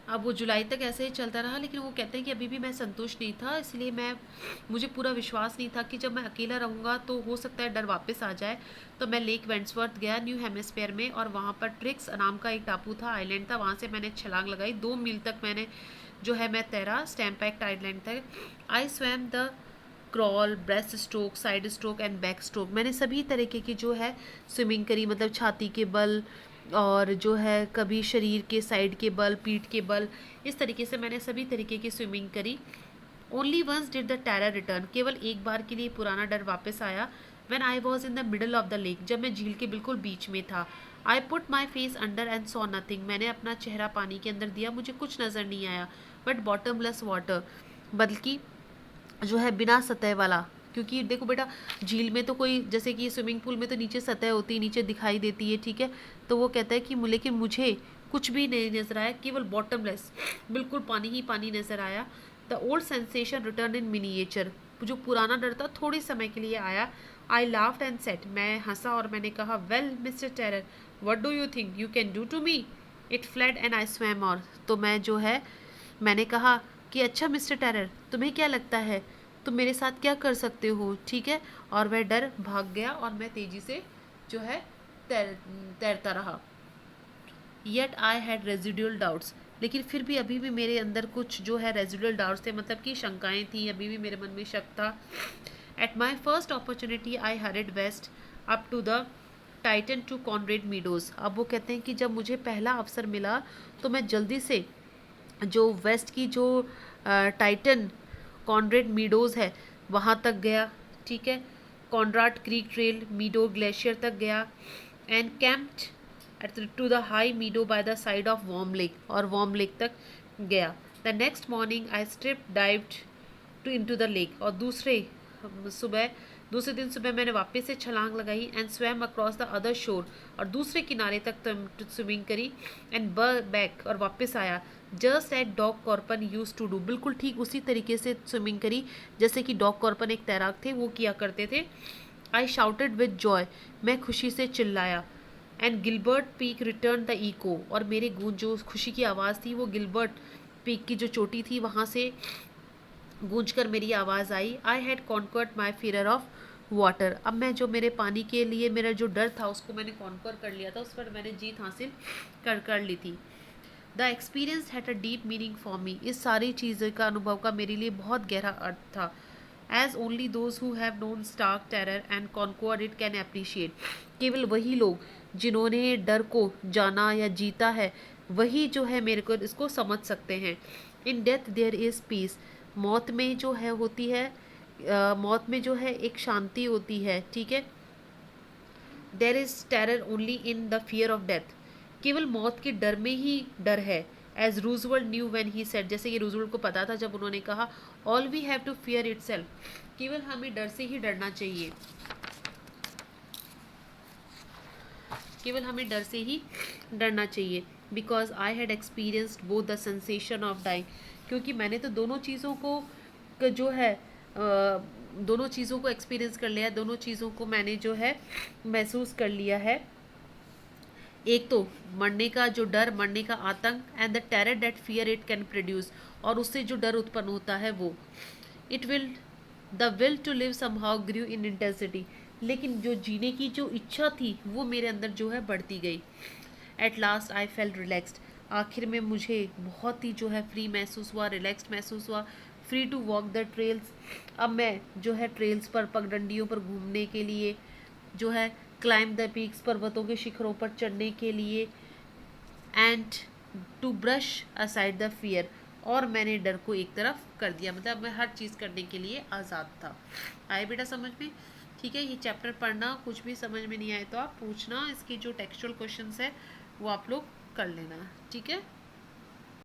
अब वो जुलाई तक ऐसे ही चलता रहा, लेकिन वो कहते हैं कि अभी भी मैं संतुष्ट नहीं था, इसलिए मुझे पूरा विश्वास नहीं था कि जब मैं अकेला रहूँगा तो हो सकता है डर वापस आ जाए। तो मैं लेक वेंट्सवर्थ गया न्यू हेमिस्फेयर में, और वहाँ पर ट्रिक्स नाम का एक टापू था, आइलैंड था, वहाँ से मैंने छलांग लगाई। 2 मील तक मैंने जो है मैं तैरा स्टैम्पैक्ट आइलैंड तक। आई swum the crawl, breast stroke, side stroke and back stroke. मैंने सभी तरीके की जो है स्विमिंग करी, मतलब छाती के बल और जो है कभी शरीर के साइड के बल, पीठ के बल, इस तरीके से मैंने सभी तरीके की स्विमिंग करी। Only once did the terror return, केवल एक बार के लिए पुराना डर वापस आया। When I was in the middle of the lake, जब मैं झील के बिल्कुल बीच में था। I put my face under and saw nothing, मैंने अपना चेहरा पानी के अंदर दिया, मुझे कुछ नज़र नहीं आया। बट बॉटमलेस वाटर, बल्कि जो है बिना सतह वाला। क्योंकि देखो बेटा, झील में तो कोई, जैसे कि स्विमिंग पूल में तो नीचे सतह होती है, नीचे दिखाई देती है, ठीक है। तो वो कहता है कि लेकिन मुझे कुछ भी नहीं नजर आया, केवल बॉटमलेस, बिल्कुल पानी ही पानी नजर आया। The old sensation return in miniature, जो पुराना डर था थोड़ी समय के लिए आया। आई लाफ्ड एंड सेट, मैं हंसा और मैंने कहा, well mister terror, what do you think you can do to me? It fled and I swam. और तो मैं जो है मैंने कहा कि अच्छा मिस्टर टेरर, तुम्हें क्या लगता है तुम मेरे साथ क्या कर सकते हो, ठीक है। और वह डर भाग गया और मैं तेजी से जो है तैरता रहा। Yet I had residual doubts, लेकिन फिर भी अभी भी मेरे अंदर कुछ जो है रेजिडुअल डाउट्स थे, मतलब कि शंकाएं थी, अभी भी मेरे मन में शक था। At my first opportunity I hurried west up to the Tieton to Conrad Meadows. अब वो कहते हैं कि जब मुझे पहला अवसर मिला तो मैं जल्दी से जो वेस्ट की जो टाइटन कॉनरेड मीडोज़ है वहाँ तक गया, ठीक है। Conrad creek trail meadow glacier तक गया and camped to the high meadow by the side of warm lake, और वार्म लेक तक गया। The next morning I strip dived to into the lake, और दूसरे दिन सुबह मैंने वापस से छलांग लगाई and swam across the other shore, और दूसरे किनारे तक स्विमिंग करी एंड बैक, और वापस आया। Just at dog corpan use to do, बिल्कुल ठीक उसी तरीके से स्विमिंग करी जैसे कि डॉग कॉर्पन एक तैराक थे वो किया करते थे। आई शाउटेड विद जॉय, मैं खुशी से चिल्लाया। And Gilbert Peak return the echo, और मेरे गूंज जो खुशी की आवाज़ थी वो गिलबर्ट पीक की जो चोटी थी वहाँ से गूंज कर मेरी आवाज़ आई। I had conquered my fear of water, अब मैं जो मेरे पानी के लिए मेरा जो डर था उसको मैंने कॉन्कर कर लिया था, उस पर मैंने जीत हासिल कर ली थी। The experience had a deep meaning for me, इस सारी चीज़ का अनुभव का मेरे लिए बहुत गहरा अर्थ था। As only those who have known stark terror and conquered it can appreciate, केवल वही लोग जिन्होंने डर को जाना या जीता है वही जो है मेरे को इसको समझ सकते हैं। In death there is peace, मौत में जो है होती है मौत में जो है एक शांति होती है, ठीक है। There is terror only in the fear of death, केवल मौत के डर में ही डर है। As Roosevelt knew when he said, जैसे कि रूजवेल्ट को पता था जब उन्होंने कहा, all we have to fear itself, केवल हमें डर से ही डरना चाहिए, केवल हमें डर से ही डरना चाहिए। Because I had experienced both the sensation of dying, क्योंकि मैंने तो दोनों चीज़ों को जो है दोनों चीज़ों को एक्सपीरियंस कर लिया, दोनों चीज़ों को मैंने जो है महसूस कर लिया है। एक तो मरने का जो डर, मरने का आतंक, and the terror that fear it can produce, और उससे जो डर उत्पन्न होता है वो। It will the will to live somehow grew in intensity, लेकिन जो जीने की जो इच्छा थी वो मेरे अंदर जो है बढ़ती गई। At last I felt relaxed, आखिर में मुझे बहुत ही जो है फ्री महसूस हुआ, रिलैक्सड महसूस हुआ। Free to walk the trails, अब मैं जो है ट्रेल्स पर, पगडंडियों पर घूमने के लिए, जो है क्लाइंब द पीक्स, पर्वतों के शिखरों पर चढ़ने के लिए। And to brush aside the fear, और मैंने डर को एक तरफ कर दिया, मतलब मैं हर चीज़ करने के लिए आज़ाद था। आए बेटा समझ में? ठीक है, ये चैप्टर पढ़ना, कुछ भी समझ में नहीं आए तो आप पूछना, इसकी जो टेक्सचुअल क्वेश्चंस है वो आप लोग कर लेना, ठीक है।